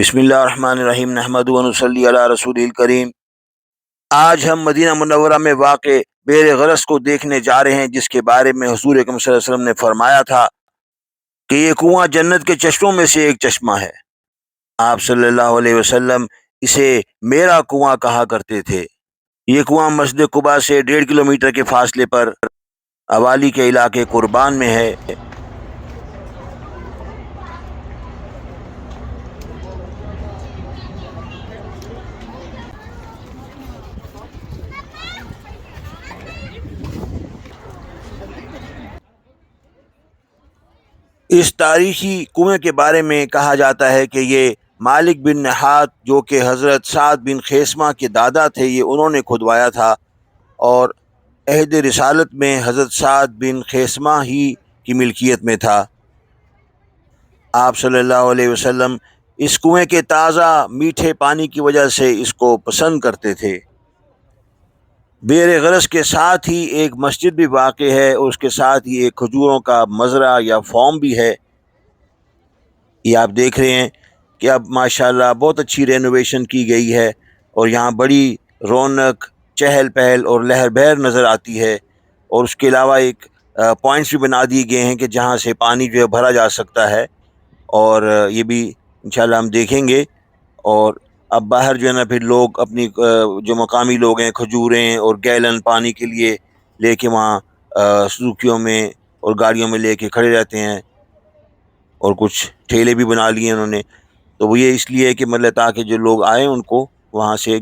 بسم اللہ الرحمن الرحیم نحمدہ و نصلی علی رسول الکریم۔ آج ہم مدینہ منورہ میں واقع بئر غرس کو دیکھنے جا رہے ہیں، جس کے بارے میں حضور اکرم صلی اللہ علیہ وسلم نے فرمایا تھا کہ یہ کنواں جنت کے چشموں میں سے ایک چشمہ ہے۔ آپ صلی اللہ علیہ وسلم اسے میرا کنواں کہا کرتے تھے۔ یہ کنواں مسجد قباء سے 1.5 کلومیٹر کے فاصلے پر اوالی کے علاقے قربان میں ہے۔ اس تاریخی کنویں کے بارے میں کہا جاتا ہے کہ یہ مالک بن نحات، جو کہ حضرت سعد بن خیثمہ کے دادا تھے، یہ انہوں نے کھدوایا تھا، اور عہد رسالت میں حضرت سعد بن خیثمہ ہی کی ملکیت میں تھا۔ آپ صلی اللہ علیہ وسلم اس کنویں کے تازہ میٹھے پانی کی وجہ سے اس کو پسند کرتے تھے۔ بئر غرس کے ساتھ ہی ایک مسجد بھی واقع ہے، اور اس کے ساتھ ہی ایک کھجوروں کا مزرعہ یا فارم بھی ہے۔ یہ آپ دیکھ رہے ہیں کہ اب ماشاءاللہ بہت اچھی رینوویشن کی گئی ہے، اور یہاں بڑی رونق، چہل پہل اور لہر بہر نظر آتی ہے۔ اور اس کے علاوہ ایک پوائنٹس بھی بنا دیے گئے ہیں کہ جہاں سے پانی جو ہے بھرا جا سکتا ہے، اور یہ بھی انشاءاللہ ہم دیکھیں گے۔ اور اب باہر جو ہے نا پھر لوگ اپنی جو مقامی لوگ ہیں کھجوریں اور گیلن پانی کے لیے لے کے وہاں سوکھیوں میں اور گاڑیوں میں لے کے کھڑے رہتے ہیں، اور کچھ ٹھیلے بھی بنا لیے انہوں نے۔ تو وہ یہ اس لیے کہ مطلب تاکہ جو لوگ آئیں ان کو وہاں سے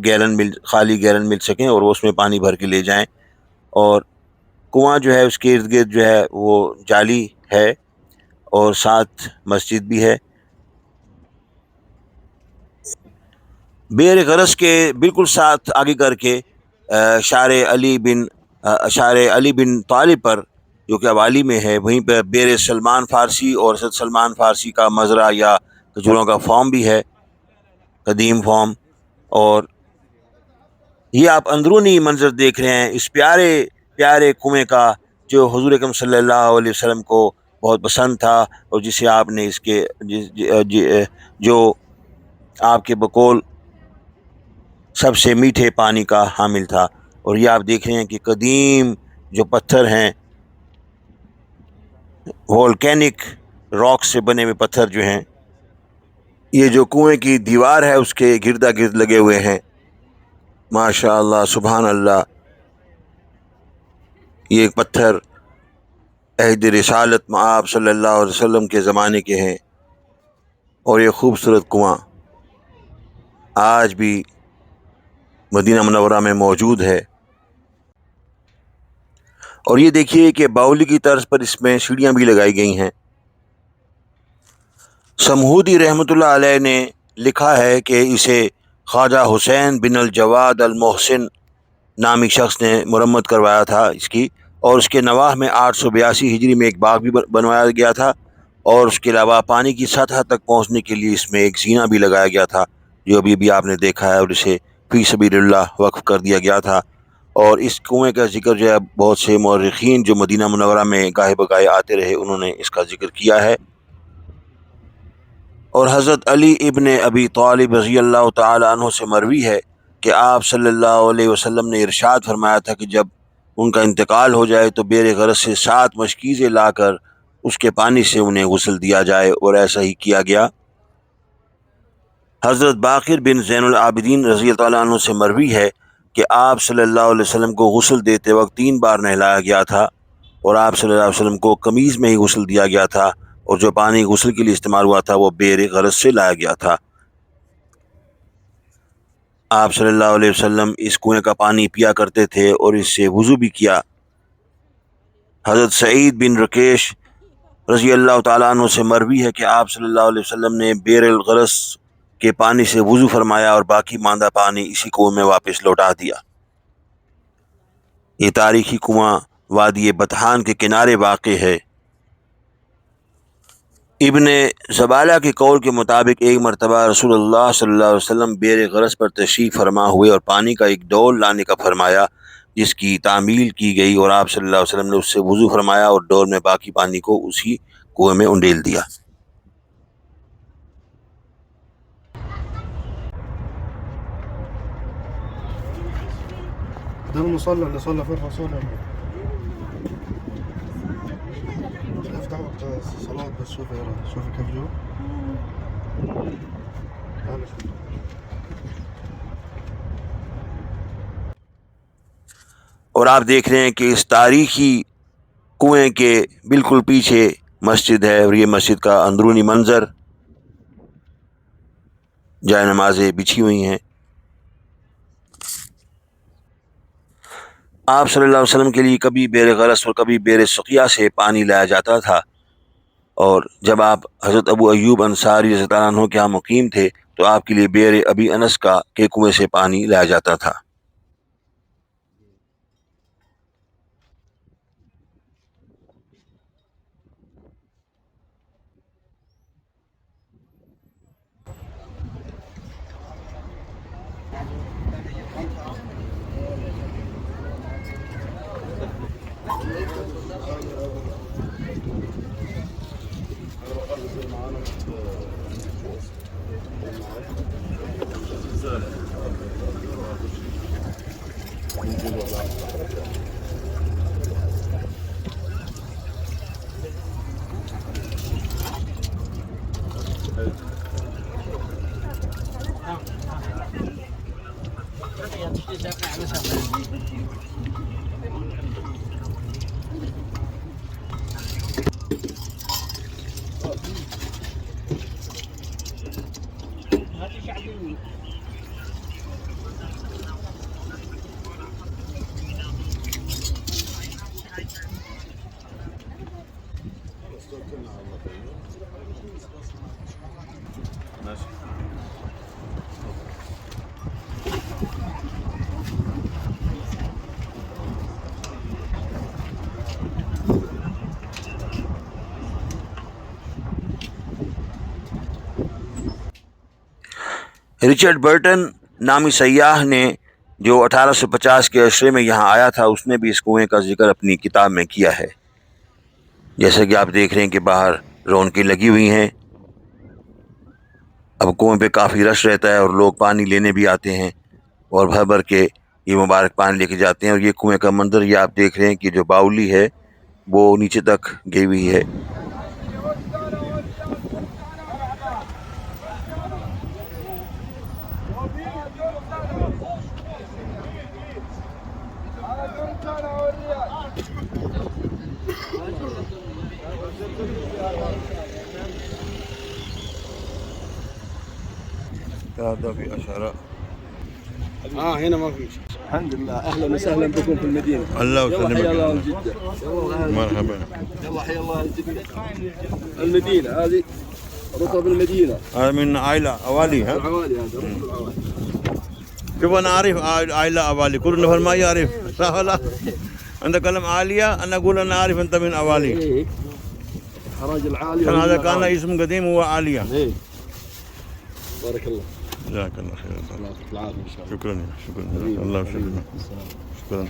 خالی گیلن مل سکیں، اور وہ اس میں پانی بھر کے لے جائیں۔ اور کنواں جو ہے اس کے ارد گرد جو ہے وہ جالی ہے، اور ساتھ مسجد بھی ہے۔ بئر غرس کے بالکل ساتھ آگے کر کے اشار علی بن طالب پر، جو کہ اوالی میں ہے، وہیں پہ بئر سلمان فارسی اور حضرت سلمان فارسی کا مزرعہ یا کھجوروں کا فارم بھی ہے، قدیم فارم۔ اور یہ آپ اندرونی منظر دیکھ رہے ہیں اس پیارے پیارے کنویں کا، جو حضور اکرم صلی اللہ علیہ وسلم کو بہت پسند تھا، اور جسے آپ نے جو آپ کے بقول سب سے میٹھے پانی کا حامل تھا۔ اور یہ آپ دیکھ رہے ہیں کہ قدیم جو پتھر ہیں، وولکینک راک سے بنے ہوئے پتھر جو ہیں، یہ جو کنویں کی دیوار ہے اس کے گردا گرد لگے ہوئے ہیں۔ ماشاء اللہ، سبحان اللہ۔ یہ ایک پتھر عہد رسالت میں آپ صلی اللہ علیہ وسلم کے زمانے کے ہیں، اور یہ خوبصورت کنواں آج بھی مدینہ منورہ میں موجود ہے۔ اور یہ دیکھیے کہ باولی کی طرز پر اس میں سیڑھیاں بھی لگائی گئی ہیں۔ سمہودی رحمۃ اللہ علیہ نے لکھا ہے کہ اسے خواجہ حسین بن الجواد المحسن نامی شخص نے مرمت کروایا تھا اس کی، اور اس کے نواح میں 882 ہجری میں ایک باغ بھی بنوایا گیا تھا، اور اس کے علاوہ پانی کی سطح تک پہنچنے کے لیے اس میں ایک زینہ بھی لگایا گیا تھا، جو ابھی آپ نے دیکھا ہے، اور اسے فی سبیل اللہ وقف کر دیا گیا تھا۔ اور اس کنویں کا ذکر جو ہے بہت سے مورخین جو مدینہ منورہ میں گاہے بگاہے آتے رہے، انہوں نے اس کا ذکر کیا ہے۔ اور حضرت علی ابن ابی طالب رضی اللہ تعالی عنہ سے مروی ہے کہ آپ صلی اللہ علیہ وسلم نے ارشاد فرمایا تھا کہ جب ان کا انتقال ہو جائے تو بئر غرس سے 7 مشکیزیں لا کر اس کے پانی سے انہیں غسل دیا جائے، اور ایسا ہی کیا گیا۔ حضرت باقر بن زین العابدین رضی اللہ عنہ سے مروی ہے کہ آپ صلی اللہ علیہ وسلم کو غسل دیتے وقت 3 بار نہلایا گیا تھا، اور آپ صلی اللہ علیہ وسلم کو قمیض میں ہی غسل دیا گیا تھا، اور جو پانی غسل کے لیے استعمال ہوا تھا وہ بئر غرس سے لایا گیا تھا۔ آپ صلی اللہ علیہ وسلم اس کنویں کا پانی پیا کرتے تھے اور اس سے وضو بھی کیا۔ حضرت سعید بن رکیش رضی اللہ تعالیٰ عنہ سے مروی ہے کہ آپ صلی اللہ علیہ وسلم نے بئر الغرس کے پانی سے وضو فرمایا اور باقی ماندہ پانی اسی کنویں میں واپس لوٹا دیا۔ یہ تاریخی کنواں وادی بطحان کے کنارے واقع ہے۔ ابن زبالہ کے قول کے مطابق ایک مرتبہ رسول اللہ صلی اللہ علیہ وسلم بئر غرس پر تشریف فرما ہوئے اور پانی کا ایک ڈول لانے کا فرمایا، جس کی تعمیل کی گئی، اور آپ صلی اللہ علیہ وسلم نے اس سے وضو فرمایا اور ڈول میں باقی پانی کو اسی کنویں میں انڈیل دیا۔ ده المصلى اللي صلى فيه الرسول يا ابني. افتح وقت الصلاة بس شوف كيف جو. تعال شوف. اور آپ دیکھ رہے ہیں کہ اس تاریخی کنویں کے بالکل پیچھے مسجد ہے، اور یہ مسجد کا اندرونی منظر، جائے نمازیں بچھی ہوئی ہیں۔ آپ صلی اللہ علیہ وسلم کے لیے کبھی بیر غرس اور کبھی بیر سقیہ سے پانی لایا جاتا تھا، اور جب آپ حضرت ابو ایوب انصاری رضی اللہ عنہ کے یہاں مقیم تھے تو آپ کے لیے بیر ابی انس کے کنویں سے پانی لایا جاتا تھا۔ رچرڈ برٹن نامی سیاح نے جو 1850 کے عشرے میں یہاں آیا تھا، اس نے بھی اس کنویں کا ذکر اپنی کتاب میں کیا ہے۔ جیسا کہ آپ دیکھ رہے ہیں کہ باہر رونقیں لگی ہوئی ہیں، اب کنویں پہ کافی رش رہتا ہے اور لوگ پانی لینے بھی آتے ہیں اور بھر بھر کے یہ مبارک پانی لے کے جاتے ہیں۔ اور یہ کنویں کا منظر یہ آپ دیکھ رہے ہیں کہ جو باولی ہے وہ نیچے تک گئی ہوئی ہے۔ هذا في أشعراء. هنا ما في شيء. الحمد لله، اهلا وسهلا بكم في المدينه. الله يلا حيا الله يسلمك. جده. مرحبا. يلا حيا الله جده. المدينه هذه رطب المدينه. هذا من عائلة أوالي ها؟ العوالي هذا رطب العوالي. شوف أنا أعرف عائلة أوالي، كل نفر ما يعرف صح ولا؟ أنت كلام عالية، أنا أقول أنا أعرف أنت من أوالي. ايه حراج العالي. كان هذا كان اسم قديم هو عالية. ايه بارك الله. جزاك الله خير. الله يعطيك العافيه ان شاء الله. شكرا شكرا الله شكرا شكرا.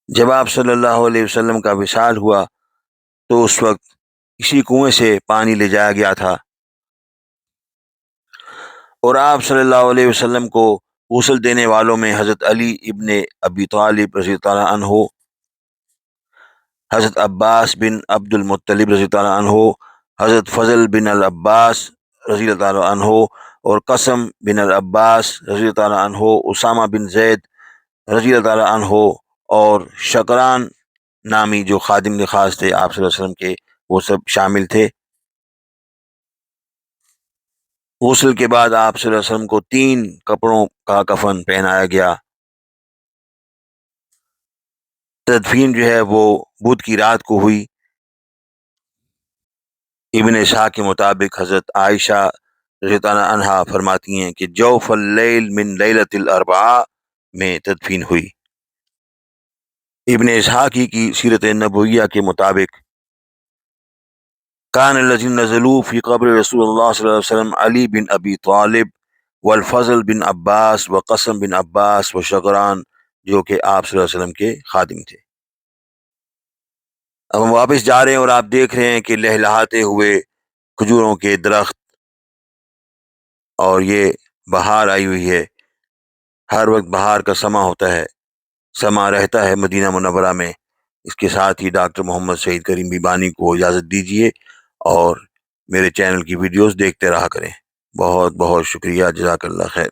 جب آپ صلی اللہ علیہ وسلم کا وصال ہوا تو اس وقت اسی کنویں سے پانی لے جایا گیا تھا، اور آپ صلی اللہ علیہ وسلم کو غسل دینے والوں میں حضرت علی ابن ابی طالب رضی اللہ عنہ، حضرت عباس بن عبد المطلب رضی اللہ عنہ، حضرت فضل بن العباس رضی اللہ عنہ، اور قسم بن العباس رضی اللہ عنہ، اسامہ بن زید رضی اللہ عنہ، اور شکران نامی جو خادم خاص تھے آپ صلی اللہ علیہ وسلم کے، وہ سب شامل تھے۔ غسل کے بعد آپ صلی اللہ علیہ وسلم کو 3 کپڑوں کا کفن پہنایا گیا۔ تدفین جو ہے وہ بدھ کی رات کو ہوئی۔ ابن اسحاق کے مطابق حضرت عائشہ رضی اللہ عنہا فرماتی ہیں کہ جوف اللیل من لیلۃ الاربعاء میں تدفین ہوئی۔ ابن اسحاق کی سیرت نبویہ کے مطابق کان الذین نزلوا فی قبر رسول اللہ صلی اللہ علیہ وسلم علی بن ابی طالب والفضل بن عباس وقسم بن عباس وشقران، جو کہ آپ صلی اللہ علیہ وسلم کے خادم تھے۔ اب ہم واپس جا رہے ہیں اور آپ دیکھ رہے ہیں کہ لہلہاتے ہوئے کھجوروں کے درخت، اور یہ بہار آئی ہوئی ہے، ہر وقت بہار کا سما ہوتا ہے، سما رہتا ہے مدینہ منورہ میں۔ اس کے ساتھ ہی ڈاکٹر محمد سعید کریم بیبانی کو اجازت دیجیے اور میرے چینل کی ویڈیوز دیکھتے رہا کریں۔ بہت بہت شکریہ، جزاک اللہ خیر۔